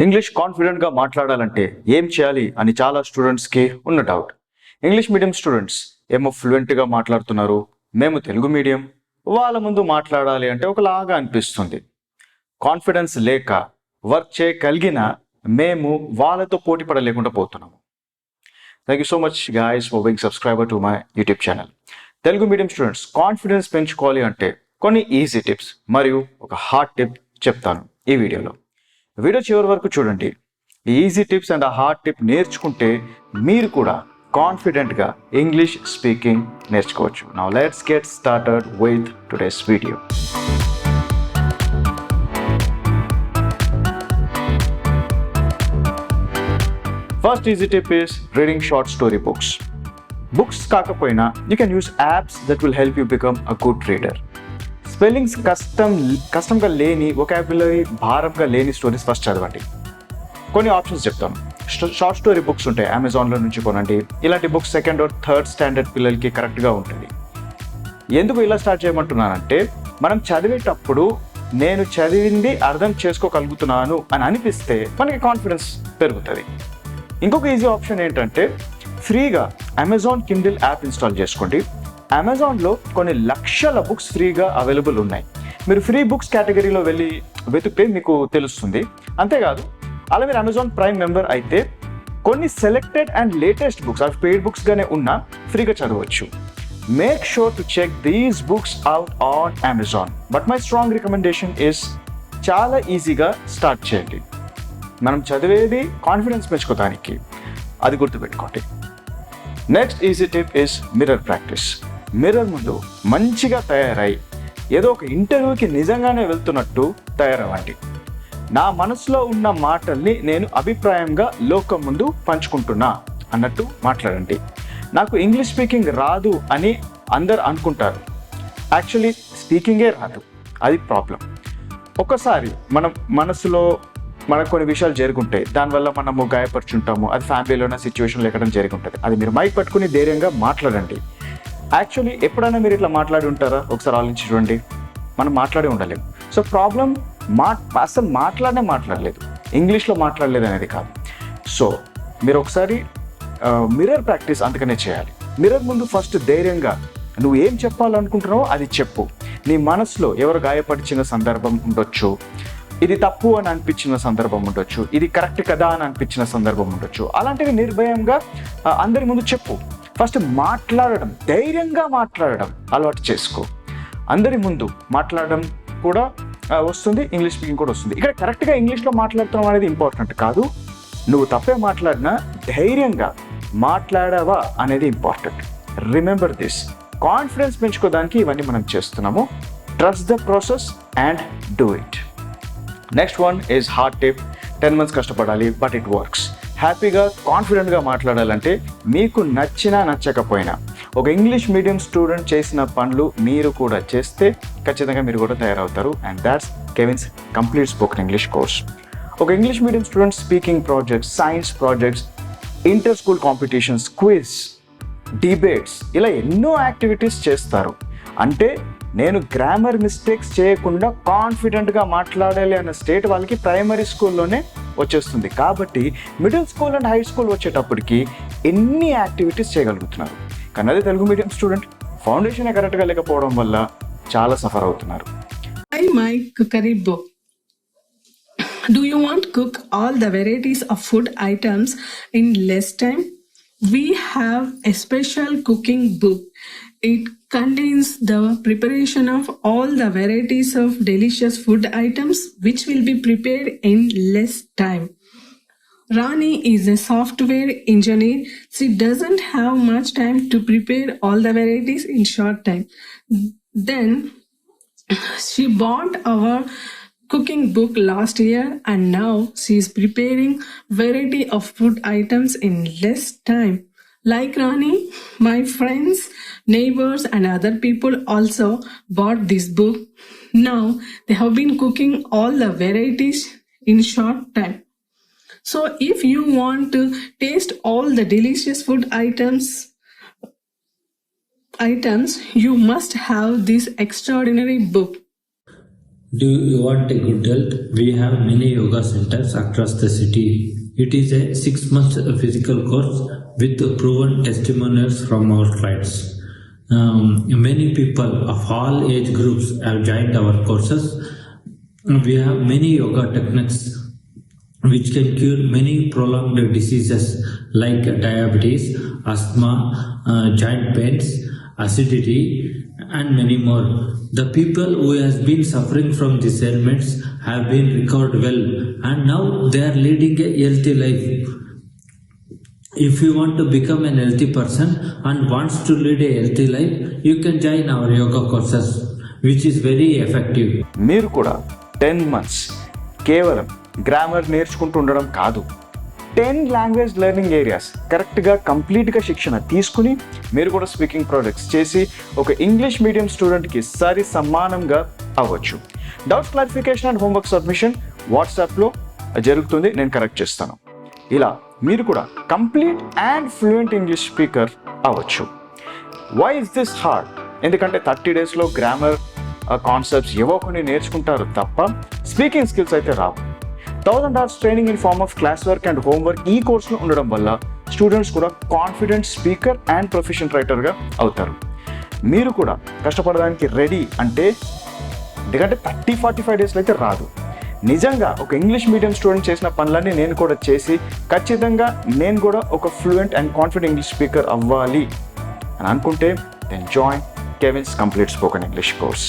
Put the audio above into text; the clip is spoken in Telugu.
ఇంగ్లీష్ కాన్ఫిడెంట్గా మాట్లాడాలంటే ఏం చేయాలి అని చాలా స్టూడెంట్స్కి ఉన్న డౌట్. ఇంగ్లీష్ మీడియం స్టూడెంట్స్ ఏమో ఫ్లూయెంట్గా మాట్లాడుతున్నారు, మేము తెలుగు మీడియం, వాళ్ళ ముందు మాట్లాడాలి అంటే ఒకలాగా అనిపిస్తుంది. కాన్ఫిడెన్స్ లేక వర్క్ చేయగలిగిన మేము వాళ్ళతో పోటీ పడలేకుండా పోతున్నాము. Thank you so much guys for being subscriber to my YouTube channel. Telugu medium students confidence పెంచుకోవాలి అంటే కొన్ని ఈజీ టిప్స్ మరియు ఒక హార్డ్ టిప్ చెప్తాను ఈ వీడియోలో. వీడియో చివరి వరకు చూడండి. ఈ ఈజీ టిప్స్ అండ్ ఆ హార్డ్ టిప్ నేర్చుకుంటే మీరు కూడా కాన్ఫిడెంట్గా ఇంగ్లీష్ స్పీకింగ్ నేర్చుకోవచ్చు. Now let's get started with today's video. First easy tip is reading short story books. Books కాకపోయినా you can use apps that will help you become a good reader. Spellings కష్టంగా లేని, వొకాబులరీ భారంగా లేని స్టోరీస్ ఫస్ట్ చదవండి. కొన్ని ఆప్షన్స్ చెప్తాను. షార్ట్ స్టోరీ బుక్స్ ఉంటాయి, అమెజాన్లో నుంచి కొనండి. ఇలాంటి books second or third standard పిల్లలకి కరెక్ట్గా ఉంటుంది. ఎందుకు ఇలా స్టార్ట్ చేయమంటున్నానంటే, మనం చదివేటప్పుడు నేను చదివింది అర్థం చేసుకోగలుగుతున్నాను అని అనిపిస్తే మనకి కాన్ఫిడెన్స్ పెరుగుతుంది. ఇంకొక ఈజీ ఆప్షన్ ఏంటంటే, ఫ్రీగా అమెజాన్ కిండిల్ యాప్ ఇన్స్టాల్ చేసుకోండి. అమెజాన్లో కొన్ని లక్షల బుక్స్ ఫ్రీగా అవైలబుల్ ఉన్నాయి. మీరు ఫ్రీ బుక్స్ కేటగిరీలో వెళ్ళి వెతికితే మీకు తెలుస్తుంది. అంతేకాదు, అలా మీరు అమెజాన్ ప్రైమ్ మెంబర్ అయితే కొన్ని సెలెక్టెడ్ అండ్ లేటెస్ట్ బుక్స్, అవి పెయిడ్ బుక్స్గానే ఉన్నా ఫ్రీగా చదవచ్చు. Make sure to check these books out on Amazon. But my strong recommendation is చాలా ఈజీగా స్టార్ట్ చేయండి. మనం చదివేది కాన్ఫిడెన్స్ పెంచుకోవడానికి, అది గుర్తుపెట్టుకోండి. Next easy tip is mirror practice. Mirror ముందు మంచిగా తయారై ఏదో ఒక ఇంటర్వ్యూకి నిజంగానే వెళ్తున్నట్టు తయారవ్వండి. నా మనసులో ఉన్న మాటల్ని నేను అభిప్రాయంగా లోకం ముందు పంచుకుంటున్నా అన్నట్టు మాట్లాడండి. నాకు ఇంగ్లీష్ స్పీకింగ్ రాదు అని అందరు అనుకుంటారు. యాక్చువల్లీ స్పీకింగే రాదు, అది ప్రాబ్లం. ఒక్కసారి మనం మనసులో మనకు కొన్ని విషయాలు జరుగుంటాయి, దానివల్ల మనము గాయపరుచుంటాము. అది ఫ్యామిలీలో ఉన్న సిచ్యువేషన్లో ఎక్కడం జరిగి ఉంటుంది. అది మీరు మైక్ పట్టుకుని ధైర్యంగా మాట్లాడండి. యాక్చువల్లీ ఎప్పుడైనా మీరు ఇట్లా మాట్లాడి ఉంటారా? ఒకసారి ఆలోచించి చూడండి. మనం మాట్లాడి ఉండలేము. సో ప్రాబ్లం అసలు మాట్లాడలేదు, ఇంగ్లీష్లో మాట్లాడలేదు అనేది కాదు. సో మీరు ఒకసారి మిర్రర్ ప్రాక్టీస్ అందుకనే చేయాలి. మిర్రర్ ముందు ఫస్ట్ ధైర్యంగా నువ్వు ఏం చెప్పాలనుకుంటున్నావో అది చెప్పు. నీ మనసులో ఎవరు గాయపరిచిన సందర్భం ఉండొచ్చు, ఇది తప్పు అని అనిపించిన సందర్భం ఉండొచ్చు, ఇది కరెక్ట్ కదా అని అనిపించిన సందర్భం ఉండొచ్చు. అలాంటివి నిర్భయంగా అందరి ముందు చెప్పు. ఫస్ట్ మాట్లాడడం, ధైర్యంగా మాట్లాడడం అలవాటు చేసుకో. అందరి ముందు మాట్లాడడం కూడా వస్తుంది, ఇంగ్లీష్ స్పీకింగ్ కూడా వస్తుంది. ఇక్కడ కరెక్ట్గా ఇంగ్లీష్లో మాట్లాడటం అనేది ఇంపార్టెంట్ కాదు. నువ్వు తప్పే మాట్లాడినా ధైర్యంగా మాట్లాడావా అనేది ఇంపార్టెంట్. Remember this. కాన్ఫిడెన్స్ పెంచుకోవడానికి ఇవన్నీ మనం చేస్తున్నాము. Trust the process and do it. Next one is hard tip. 10 months కష్టపడాలి, బట్ ఇట్ వర్క్స్. హ్యాపీగా కాన్ఫిడెంట్గా మాట్లాడాలంటే మీకు నచ్చినా నచ్చకపోయినా ఒక ఇంగ్లీష్ మీడియం స్టూడెంట్ చేసిన పనులు మీరు కూడా చేస్తే ఖచ్చితంగా మీరు కూడా తయారవుతారు. And that's Kevin's complete spoken English course. ఒక English medium student speaking projects, science projects, inter school competitions, quiz, debates, ఇలా ఎన్నో యాక్టివిటీస్ చేస్తారు. అంటే నేను గ్రామర్ మిస్టేక్స్ చేయకుండా కాన్ఫిడెంట్గా మాట్లాడాలి అన్న స్టేట్ వాళ్ళకి ప్రైమరీ స్కూల్లోనే వచ్చేస్తుంది. కాబట్టి middle school and high school వచ్చేటప్పటికి ఎన్ని యాక్టివిటీస్ చేయగలుగుతున్నారు. కానీ అదే తెలుగు మీడియం స్టూడెంట్ ఫౌండేషన్ కరెక్ట్గా లేకపోవడం వల్ల చాలా సఫర్ అవుతున్నారు. Hi, my cookery book. Do you want to cook all the varieties of food items in less time? We have a special cooking book. It contains the preparation of all the varieties of delicious food items which will be prepared in less time. Rani is a software engineer. She doesn't have much time to prepare all the varieties in short time. Then she bought our cooking book last year and now she is preparing variety of food items in less time. Like Rani, my friends, neighbors and other people also bought this book. Now they have been cooking all the varieties in short time. So if you want to taste all the delicious food items, you must have this extraordinary book. Do you want a good health? We have many yoga centers across the city. It is a 6 month physical course with proven testimonials from our clients. Many people of all age groups have joined our courses. We have many yoga techniques which can cure many prolonged diseases like diabetes, asthma, joint pains, acidity, and many more. The people who has been suffering from these ailments have been recovered well, and now they are leading a healthy life. If you want to become an healthy person and wants to lead a healthy life, you can join our yoga courses, which is very effective. మీరు కూడా 10 months కేవలం గ్రామర్ నేర్చుకుంటూ ఉండడం కాదు, 10 లాంగ్వేజ్ లెర్నింగ్ ఏరియాస్ కరెక్ట్గా కంప్లీట్గా శిక్షణ తీసుకుని మీరు కూడా స్పీకింగ్ ప్రాజెక్ట్స్ చేసి ఒక ఇంగ్లీష్ మీడియం స్టూడెంట్కి సరి సమానంగా అవ్వచ్చు. Doubts clarification and homework submission వాట్సాప్లో జరుగుతుంది, నేను కరెక్ట్ చేస్తాను. ఇలా మీరు కూడా complete and fluent English speaker అవ్వచ్చు. Why is this hard? ఎందుకంటే 30 daysలో గ్రామర్ కాన్సెప్ట్స్ ఏవో కొన్ని నేర్చుకుంటారు తప్ప స్పీకింగ్ స్కిల్స్ అయితే రావు. 1000 hours training in form of class work and homework ఈ కోర్సులో ఉండడం వల్ల స్టూడెంట్స్ కూడా కాన్ఫిడెంట్ స్పీకర్ అండ్ ప్రొఫెషనల్ రైటర్గా అవుతారు. మీరు కూడా కష్టపడడానికి రెడీ అంటే, ఎందుకంటే 30-45 daysలో అయితే రాదు. నిజంగా ఒక ఇంగ్లీష్ మీడియం స్టూడెంట్ చేసిన పనులన్నీ నేను కూడా చేసి ఖచ్చితంగా నేను కూడా ఒక fluent and confident English speaker అవ్వాలి అని అనుకుంటే then join Kevin's Complete Spoken English course.